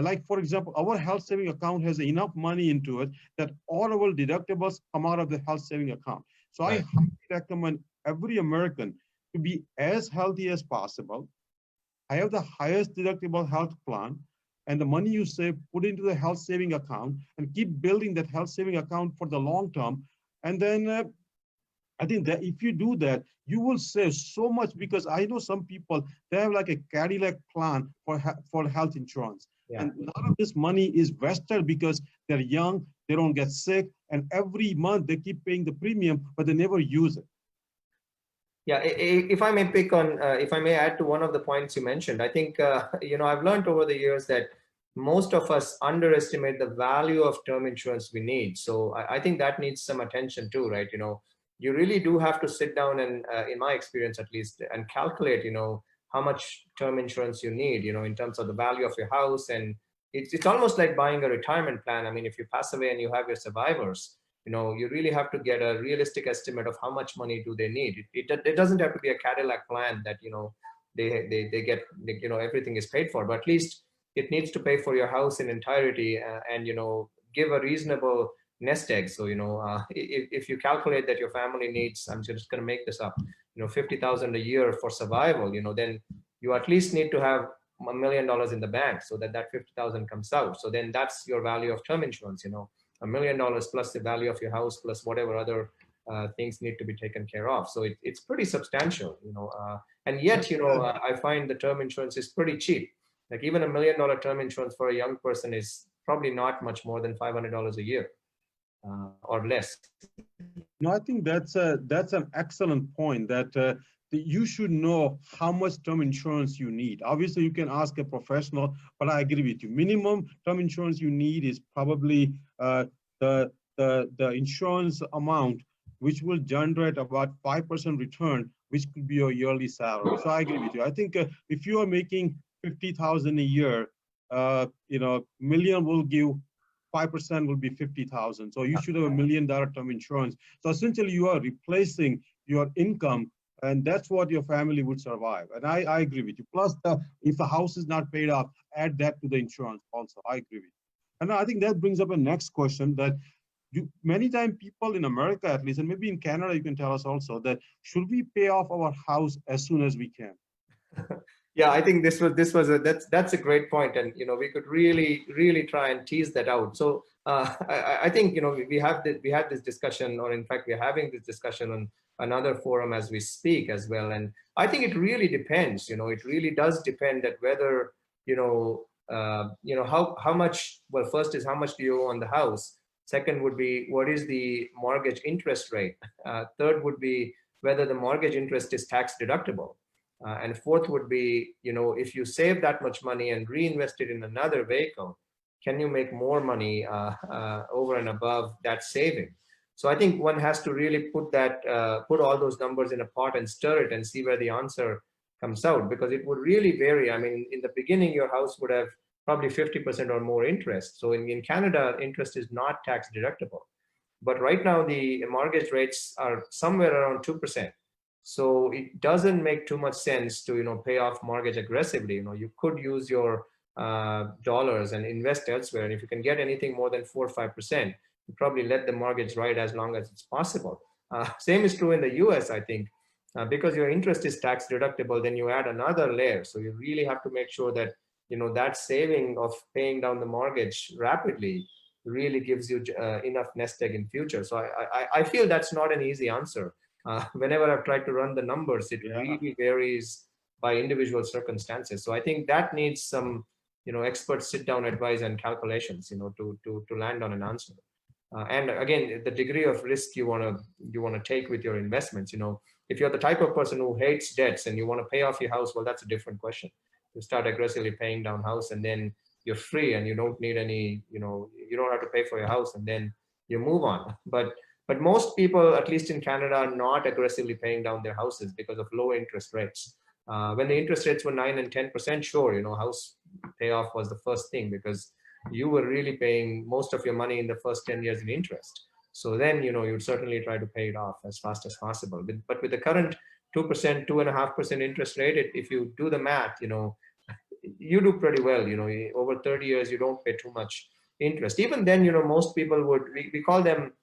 like for example, our health saving account has enough money into it that all our deductibles come out of the health saving account. So I Right. highly recommend every American to be as healthy as possible. I have the highest deductible health plan, and the money you save, put into the health saving account and keep building that health saving account for the long term. And then I think that if you do that, you will save so much, because I know some people, they have like a Cadillac plan for health insurance. Yeah. And a lot of this money is vested because they're young, they don't get sick, and every month they keep paying the premium, but they never use it. Yeah, if I may if I may add to one of the points you mentioned, I think, I've learned over the years that most of us underestimate the value of term insurance we need. So I think that needs some attention too, right? You really do have to sit down and, in my experience at least, and calculate, how much term insurance you need, in terms of the value of your house. And it's almost like buying a retirement plan. I mean, if you pass away and you have your survivors, you really have to get a realistic estimate of how much money do they need. It doesn't have to be a Cadillac plan that, they get, everything is paid for, but at least it needs to pay for your house in entirety, and, give a reasonable nest egg. So, if you calculate that your family needs, I'm just going to make this up, 50,000 a year for survival, then you at least need to have $1 million in the bank so that 50,000 comes out. So then that's your value of term insurance, $1 million plus the value of your house plus whatever other things need to be taken care of. So it's pretty substantial, and yet, I find the term insurance is pretty cheap. Like even $1 million term insurance for a young person is probably not much more than $500 a year, or less. No, I think that's an excellent point, that you should know how much term insurance you need. Obviously, you can ask a professional, but I agree with you. Minimum term insurance you need is probably the insurance amount, which will generate about 5% return, which could be your yearly salary. So I agree with you. I think if you are making 50,000 a year, million will give 5% will be 50,000. So you should have $1 million term insurance. So essentially you are replacing your income, and that's what your family would survive. And I agree with you. Plus, if the house is not paid off, add that to the insurance also. I agree with you. And I think that brings up a next question, that many times people in America, at least, and maybe in Canada, you can tell us also, that should we pay off our house as soon as we can? Yeah, I think that's a great point, and we could really try and tease that out. So I think we had this discussion, or in fact we're having this discussion on another forum as we speak as well. And I think it really depends. It really does depend that whether how much. Well, first is how much do you owe on the house. Second would be what is the mortgage interest rate. Third would be whether the mortgage interest is tax deductible. And fourth would be, if you save that much money and reinvest it in another vehicle, can you make more money over and above that saving? So I think one has to really put all those numbers in a pot and stir it and see where the answer comes out, because it would really vary. I mean, in the beginning, your house would have probably 50% or more interest. So in Canada, interest is not tax deductible. But right now, the mortgage rates are somewhere around 2%. So it doesn't make too much sense to pay off mortgage aggressively. You could use your dollars and invest elsewhere. And if you can get anything more than 4 or 5%, you probably let the mortgage ride as long as it's possible. Same is true in the US, I think, because your interest is tax deductible. Then you add another layer. So you really have to make sure that that saving of paying down the mortgage rapidly really gives you enough nest egg in future. So I feel that's not an easy answer. Whenever I've tried to run the numbers, it really varies by individual circumstances. So I think that needs some, expert sit down advice and calculations, to land on an answer. And again, the degree of risk you want to take with your investments. If you're the type of person who hates debts and you want to pay off your house, well, that's a different question. You start aggressively paying down house, and then you're free and you don't need any, you don't have to pay for your house, and then you move on. But most people, at least in Canada, are not aggressively paying down their houses because of low interest rates. When the interest rates were 9 and 10%, sure, house payoff was the first thing, because you were really paying most of your money in the first 10 years in interest. So then, you'd certainly try to pay it off as fast as possible. But with the current 2%, 2.5% interest rate, if you do the math, you do pretty well. Over 30 years, you don't pay too much interest. Even then, most people we call them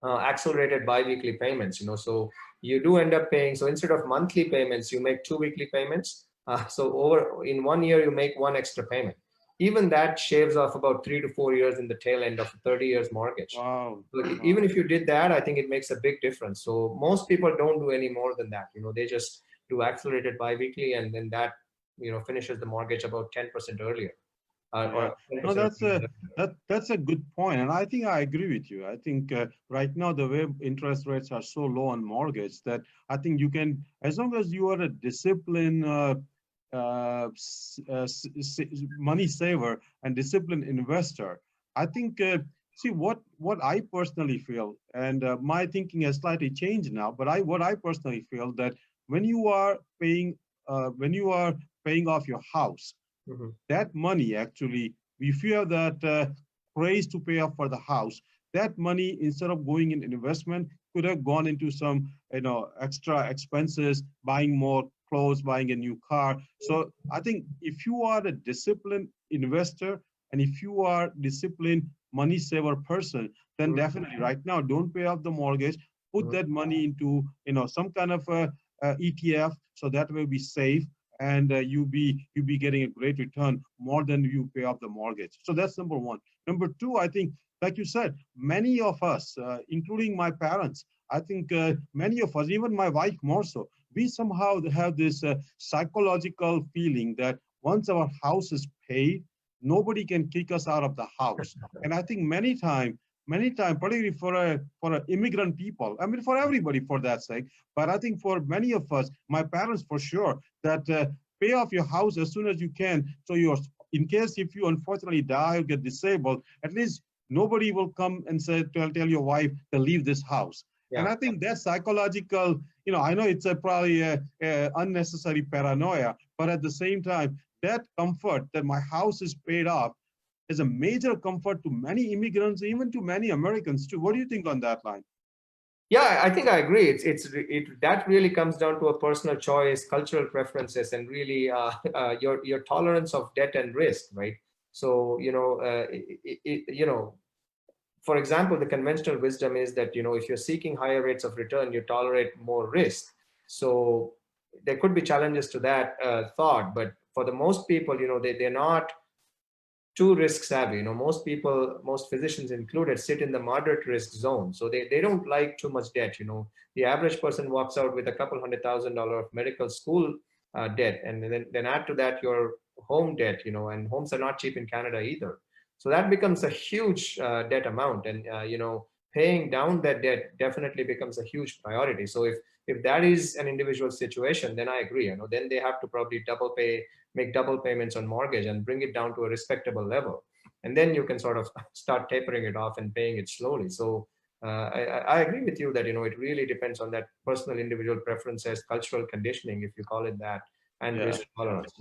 accelerated biweekly payments. So you do end up paying. So instead of monthly payments, you make 2 weekly payments. So over in 1 year, you make one extra payment. Even that shaves off about 3 to 4 years in the tail end of a 30 years mortgage. Wow. So even Wow. if you did that, I think it makes a big difference. So most people don't do any more than that. They just do accelerated biweekly, and then that finishes the mortgage about 10% earlier, Yeah. or No, 10% that's a that's a good point, and I think I agree with you. I think right now the way interest rates are so low on mortgage that I think you can, as long as you are a disciplined money saver and disciplined investor. I think see what I personally feel, and my thinking has slightly changed now. But I personally feel that when you are when you are paying off your house, Mhm. that money actually, if you have that praise to pay off for the house, that money instead of going in investment could have gone into some extra expenses, buying more clothes, buying a new car. So I think if you are a disciplined investor and if you are disciplined money saver person, then Mhm. definitely right now don't pay off the mortgage, put Mhm. that money into some kind of a ETF, so that will be safe, and you be getting a great return more than you pay off the mortgage. So that's number one. Number two, I think, like you said, many of us, including my parents, I think many of us, even my wife more so, we somehow have this psychological feeling that once our house is paid, nobody can kick us out of the house. And I think many time, particularly for a immigrant people, I mean for everybody for that sake, but I think for many of us, my parents for sure, that pay off your house as soon as you can. So you're, in case if you unfortunately die or get disabled, at least nobody will come and say, tell your wife to leave this house. And Yeah. I think that psychological, I know it's probably a unnecessary paranoia, but at the same time, that comfort that my house is paid off is a major comfort to many immigrants, even to many Americans too. What do you think on that line? Yeah, I think I agree. It that really comes down to a personal choice, cultural preferences, and really your tolerance of debt and risk, right? So for example, the conventional wisdom is that if you're seeking higher rates of return, you tolerate more risk. So there could be challenges to that thought, but for the most people, they're not too risk savvy. Most people, most physicians included, sit in the moderate risk zone. So they don't like too much debt. The average person walks out with a couple $100,000 of medical school debt. And then add to that your home debt, and homes are not cheap in Canada either. So that becomes a huge debt amount. And, paying down that debt definitely becomes a huge priority. So if that is an individual situation, then I agree, then they have to probably make double payments on mortgage and bring it down to a respectable level. And then you can sort of start tapering it off and paying it slowly. So I agree with you that, it really depends on that personal individual preferences, cultural conditioning, if you call it that, and Yeah, risk yeah. tolerance.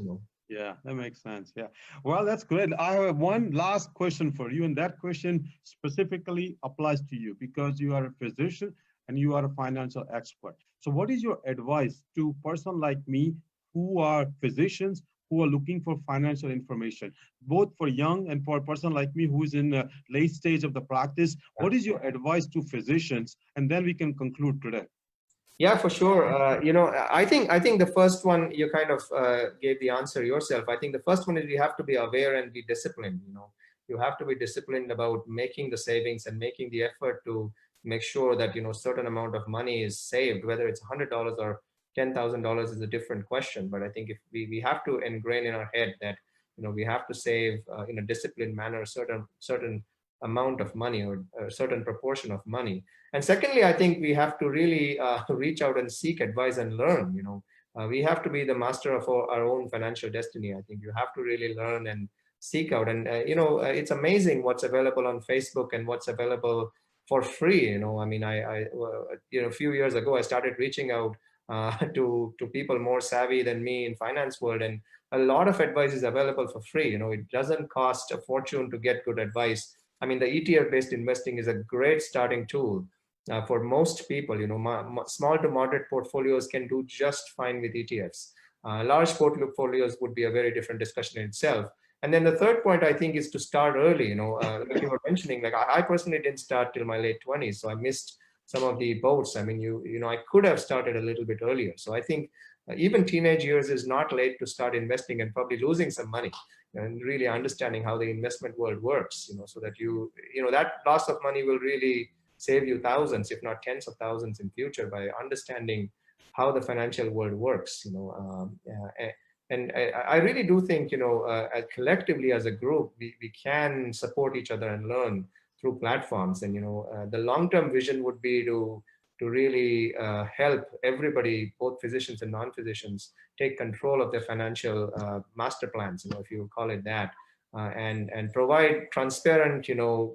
Yeah, that makes sense. Yeah. Well, that's great. I have one last question for you, and that question specifically applies to you because you are a physician and you are a financial expert. So, what is your advice to person like me who are physicians who are looking for financial information, both for young and for a person like me who is in the late stage of the practice? What is your advice to physicians? And then we can conclude today. Yeah, for sure. I think the first one you kind of gave the answer yourself. I think the first one is you have to be aware and be disciplined. You have to be disciplined about making the savings and making the effort to make sure that certain amount of money is saved. Whether it's $100 or $10,000 is a different question. But I think if we have to ingrain in our head that we have to save in a disciplined manner certain amount of money or a certain proportion of money. And secondly, I think we have to really reach out and seek advice and learn. We have to be the master of our own financial destiny. I think you have to really learn and seek out. And it's amazing what's available on Facebook and what's available for free. I mean, a few years ago, I started reaching out to people more savvy than me in finance world, and a lot of advice is available for free. It doesn't cost a fortune to get good advice. I mean, the ETF based investing is a great starting tool for most people. Small to moderate portfolios can do just fine with ETFs. Large portfolios would be a very different discussion in itself. And then the third point, I think, is to start early. Like you were mentioning, like I personally didn't start till my late 20s, so I missed some of the boats. I mean, I could have started a little bit earlier. So I think even teenage years is not late to start investing and probably losing some money and really understanding how the investment world works, so that that loss of money will really save you thousands, if not tens of thousands in future by understanding how the financial world works, and I really do think, collectively as a group, we can support each other and learn through platforms. And, the long-term vision would be to really help everybody, both physicians and non-physicians, take control of their financial master plans, if you call it that, and provide transparent,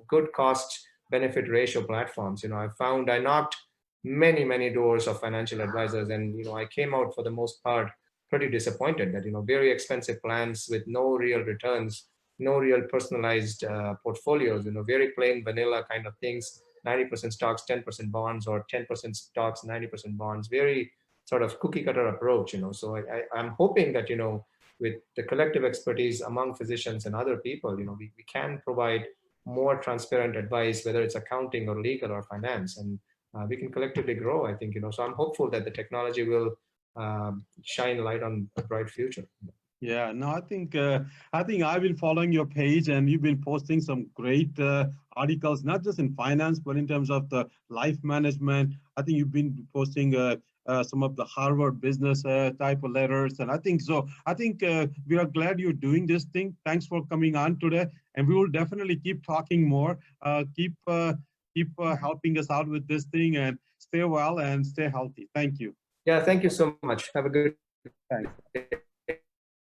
good cost benefit ratio platforms. I knocked many doors of financial advisors, and I came out for the most part pretty disappointed that very expensive plans with no real returns, no real personalized portfolios, very plain vanilla kind of things, 90% stocks, 10% bonds, or 10% stocks, 90% bonds, very sort of cookie cutter approach. So I'm hoping that with the collective expertise among physicians and other people, we can provide more transparent advice, whether it's accounting or legal or finance, and we can collectively grow, I think. So I'm hopeful that the technology will shine light on a bright future. Yeah, no, I think I've been following your page, and you've been posting some great articles, not just in finance, but in terms of the life management. I think you've been posting some of the Harvard business type of letters, and I think so. I think we are glad you're doing this thing. Thanks for coming on today, and we will definitely keep talking more. Keep helping us out with this thing, and stay well and stay healthy. Thank you. Yeah, thank you so much. Have a good Thanks. day.